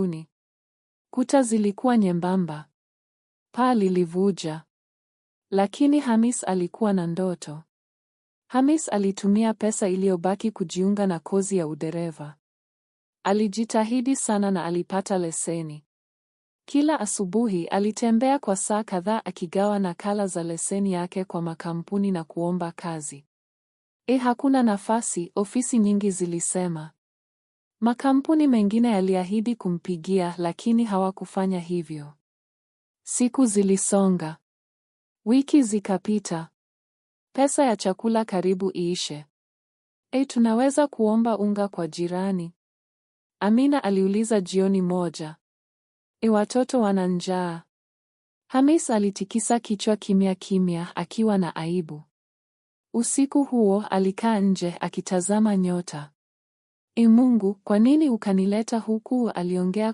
sakafuni. Kuta zilikuwa nyembamba. Paa lilivuja. Lakini Hamis alikuwa na ndoto. Hamis alitumia pesa iliyobaki kujiunga na kozi ya udereva. Alijitahidi sana na alipata leseni. Kila asubuhi alitembea kwa saa kadhaa akigawa nakala za leseni yake kwa makampuni na kuomba kazi. Hakuna nafasi, ofisi nyingi zilisema. Makampuni mengine yaliahidi kumpigia, lakini hawakufanya hivyo. Siku zilisonga. Wiki zikapita. Pesa ya chakula karibu iishe. Tunaweza kuomba unga kwa jirani? Amina aliuliza jioni moja. Watoto wana njaa. Hamis alitikisa kichwa kimya kimya akiwa na aibu. Usiku huo alikaa nje akitazama nyota. Mungu, kwa nini ukanileta huku? Aliongea